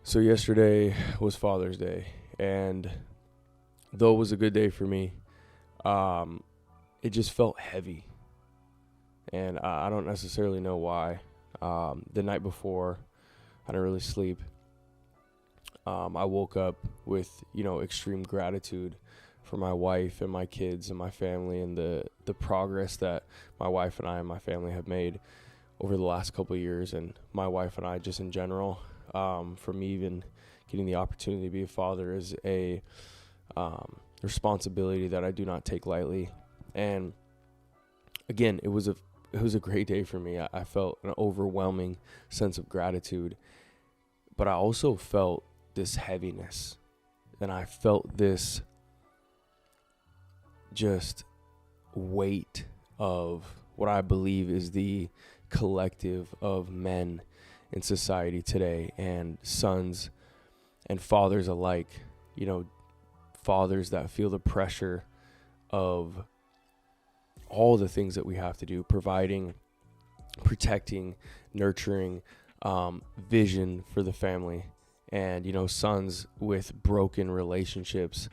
So yesterday was Father's Day, and though it was a good day for me, it just felt heavy, and I don't necessarily know why. The night before, I didn't really sleep. I woke up with, extreme gratitude for my wife and my kids and my family and the progress that my wife and I and my family have made over the last couple of years, and my wife and I just in general. For me, even getting the opportunity to be a father is a responsibility that I do not take lightly. And again, it was a great day for me. I felt an overwhelming sense of gratitude, but I also felt this heaviness, and I felt this just weight of what I believe is the collective of men in society today, and sons and fathers alike, fathers that feel the pressure of all the things that we have to do, providing, protecting, nurturing, vision for the family, and, sons with broken relationships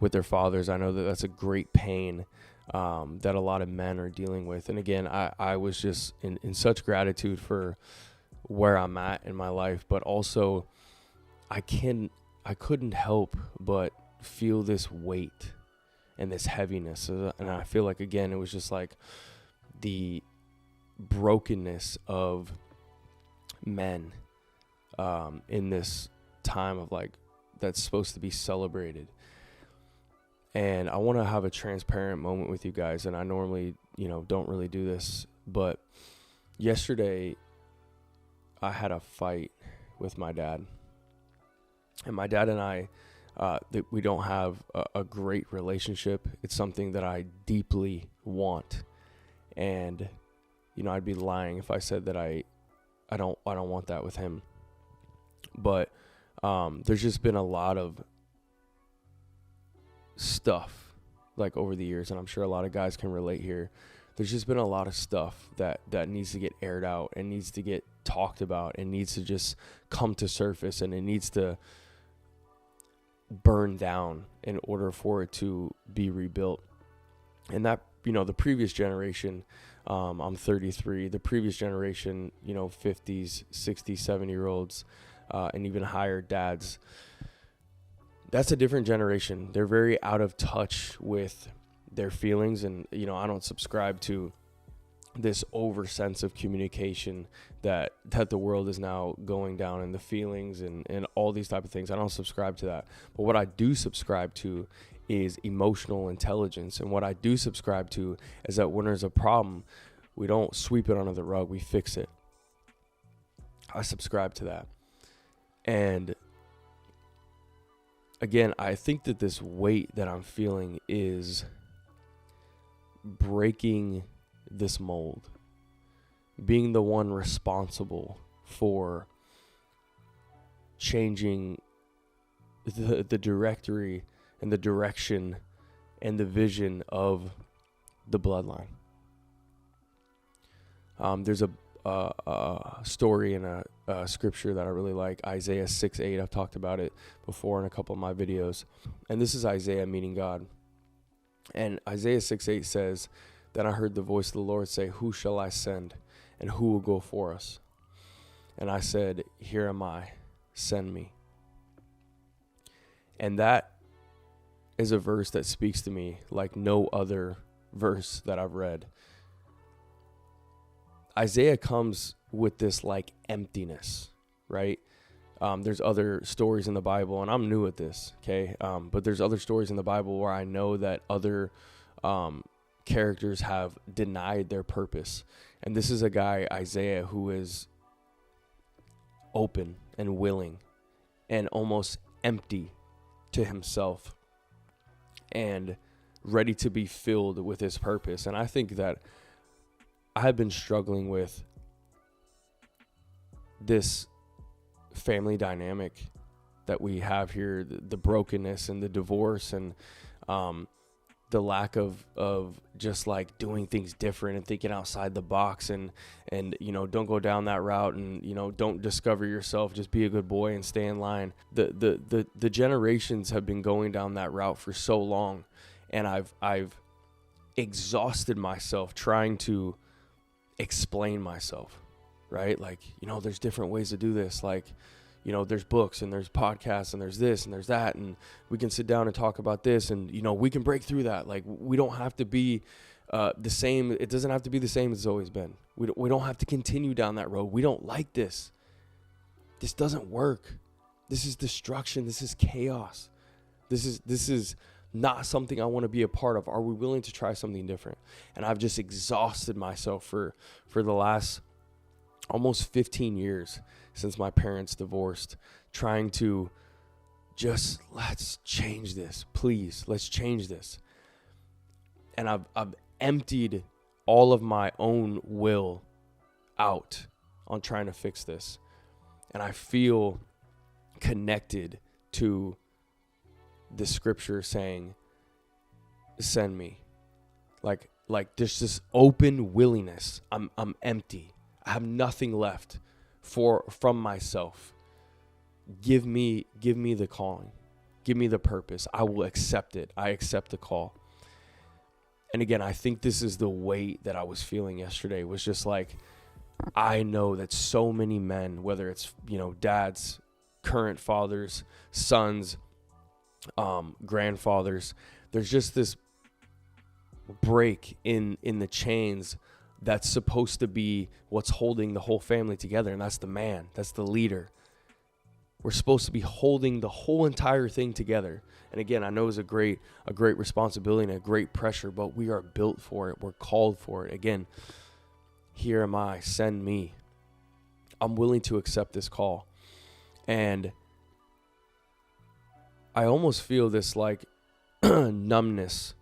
with their fathers. I know that that's a great pain that a lot of men are dealing with. And again, I was just in such gratitude for where I'm at in my life, but also I couldn't help but feel this weight and this heaviness. And I feel like, again, it was just like the brokenness of men in this time of that's supposed to be celebrated. And I want to have a transparent moment with you guys. And I normally, don't really do this, but yesterday I had a fight with my dad, and my dad and I, we don't have a great relationship. It's something that I deeply want. And, I'd be lying if I said that I don't want that with him. But, there's just been a lot of stuff over the years, and I'm sure a lot of guys can relate here. There's just been a lot of stuff that needs to get aired out and needs to get talked about and needs to just come to surface, and it needs to burn down in order for it to be rebuilt. And that, the previous generation, I'm 33, the previous generation, 50s, 60s, 70-year-olds, and even higher dads, that's a different generation. They're very out of touch with their feelings, and I don't subscribe to this over sense of communication that the world is now going down, and the feelings and all these type of things. I don't subscribe to that. But what I do subscribe to is emotional intelligence, and what I do subscribe to is that when there's a problem, we don't sweep it under the rug, we fix it. I subscribe to that. And again, I think that this weight that I'm feeling is breaking this mold, being the one responsible for changing the directory and the direction and the vision of the bloodline. There's a story in a scripture that I really like, Isaiah 6:8. I've talked about it before in a couple of my videos, and this is Isaiah meeting God. And Isaiah 6:8 says, "Then I heard the voice of the Lord say, 'Who shall I send, and who will go for us?' And I said, 'Here am I, send me.'" And that is a verse that speaks to me like no other verse that I've read. Isaiah comes with this emptiness, right? There's other stories in the Bible, and I'm new at this, okay? But there's other stories in the Bible where I know that other characters have denied their purpose. And this is a guy, Isaiah, who is open and willing and almost empty to himself and ready to be filled with his purpose. And I think that I've been struggling with this family dynamic that we have here, the brokenness and the divorce, and the lack of just like doing things different and thinking outside the box, and don't go down that route, and don't discover yourself, just be a good boy and stay in line. The generations have been going down that route for so long, and I've exhausted myself trying to explain myself, right? Like, there's different ways to do this. Like, there's books and there's podcasts and there's this and there's that, and we can sit down and talk about this, and we can break through that. Like, we don't have to be the same. It doesn't have to be the same as it's always been. We don't have to continue down that road. We don't like this. This doesn't work. This is destruction. This is chaos. This is not something I want to be a part of. Are we willing to try something different? And I've just exhausted myself for the last almost 15 years since my parents divorced, trying to just, let's change this, please, let's change this. And I've emptied all of my own will out on trying to fix this. And I feel connected to the scripture saying, send me. Like there's this open willingness. I'm empty. I have nothing left from myself. Give me the calling. Give me the purpose. I will accept it. I accept the call. And again, I think this is the weight that I was feeling yesterday, was just like, I know that so many men, whether it's, dads, current fathers, sons, grandfathers, there's just this break in the chains that's supposed to be what's holding the whole family together, and that's the man, that's the leader. We're supposed to be holding the whole entire thing together. And again, I know it's a great responsibility and a great pressure, but we are built for it. We're called for it. Again, here am I, send me. I'm willing to accept this call. And I almost feel this like numbness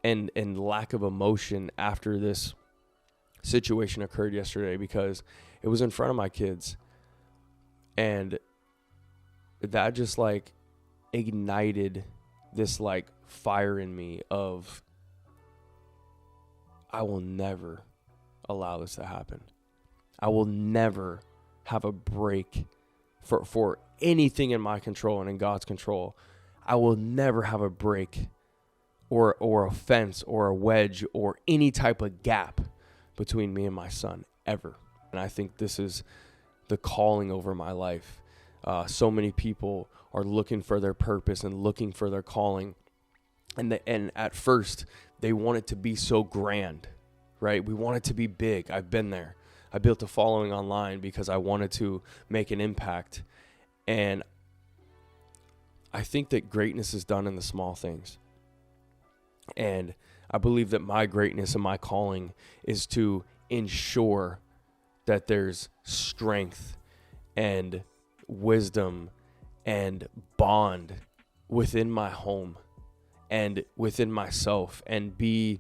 and lack of emotion after this situation occurred yesterday, because it was in front of my kids, and that just like ignited this like fire in me of, I will never allow this to happen. I will never have a break for anything in my control and in God's control. I will never have a break or a fence or a wedge or any type of gap between me and my son, ever. And I think this is the calling over my life. So many people are looking for their purpose and looking for their calling. And at first, they want it to be so grand, right? We want it to be big. I've been there. I built a following online because I wanted to make an impact. And I think that greatness is done in the small things. And I believe that my greatness and my calling is to ensure that there's strength and wisdom and bond within my home and within myself, and be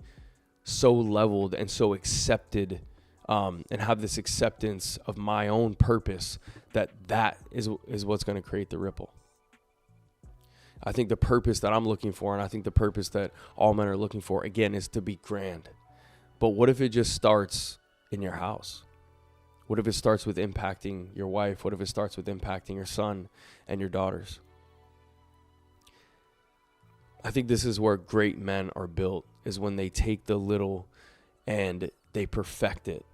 so leveled and so accepted, and have this acceptance of my own purpose that is what's going to create the ripple. I think the purpose that I'm looking for, and I think the purpose that all men are looking for, again, is to be grand. But what if it just starts in your house? What if it starts with impacting your wife? What if it starts with impacting your son and your daughters? I think this is where great men are built, is when they take the little and they perfect it.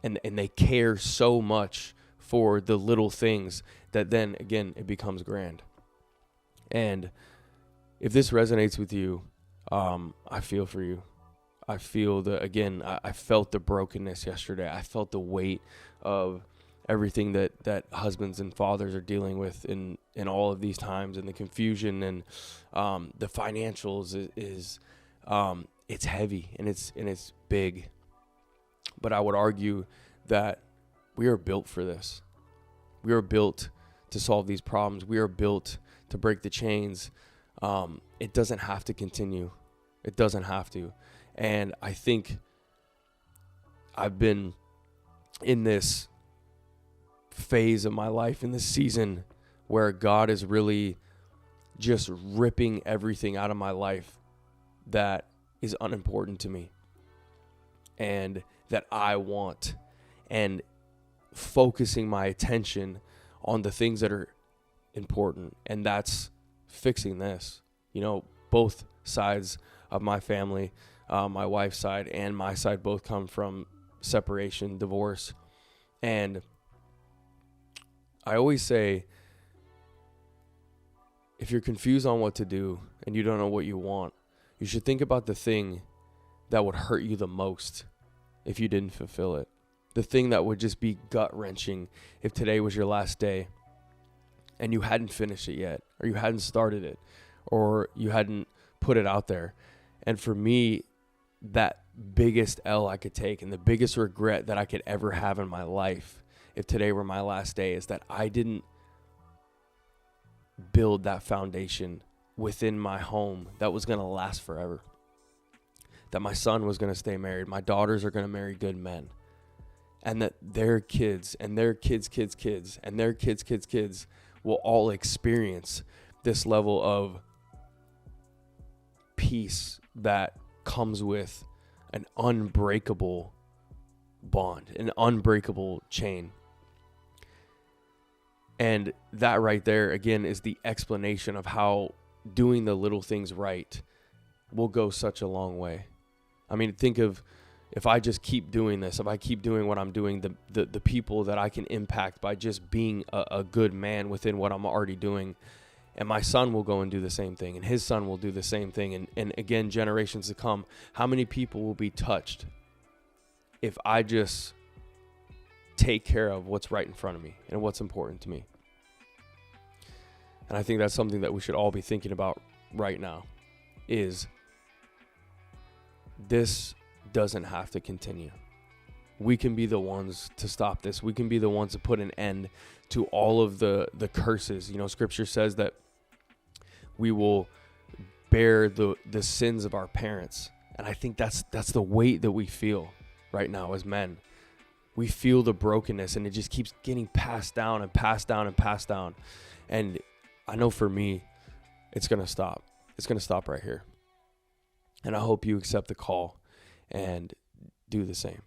And they care so much for the little things that then, again, it becomes grand. And if this resonates with you, I feel for you. I feel I felt the brokenness yesterday. I felt the weight of everything that husbands and fathers are dealing with in all of these times, and the confusion and the financials is it's heavy and it's big. But I would argue that we are built for this. We are built to solve these problems. We are built to break the chains. It doesn't have to continue. It doesn't have to. And I think I've been in this phase of my life, in this season, where God is really just ripping everything out of my life that is unimportant to me and that I want, and focusing my attention on the things that are important. And that's fixing this. Both sides of my family, my wife's side and my side, both come from separation, divorce. And I always say, if you're confused on what to do and you don't know what you want, you should think about the thing that would hurt you the most if you didn't fulfill it. The thing that would just be gut-wrenching if today was your last day and you hadn't finished it yet, or you hadn't started it, or you hadn't put it out there. And for me, that biggest L I could take and the biggest regret that I could ever have in my life, if today were my last day, is that I didn't build that foundation within my home that was going to last forever. That my son was going to stay married, my daughters are going to marry good men, and that their kids and their kids' kids and their kids' kids will all experience this level of peace that comes with an unbreakable bond, an unbreakable chain. And that right there, again, is the explanation of how doing the little things right will go such a long way. I mean, think of, if I just keep doing this, if I keep doing what I'm doing, the people that I can impact by just being a good man within what I'm already doing. And my son will go and do the same thing, and his son will do the same thing. And again, generations to come, how many people will be touched if I just take care of what's right in front of me and what's important to me? And I think that's something that we should all be thinking about right now, is this doesn't have to continue. We can be the ones to stop this. We can be the ones to put an end to all of the curses. Scripture says that we will bear the sins of our parents. And I think that's the weight that we feel right now as men. We feel the brokenness, and it just keeps getting passed down and passed down and passed down. And I know for me, it's going to stop. It's going to stop right here. And I hope you accept the call and do the same.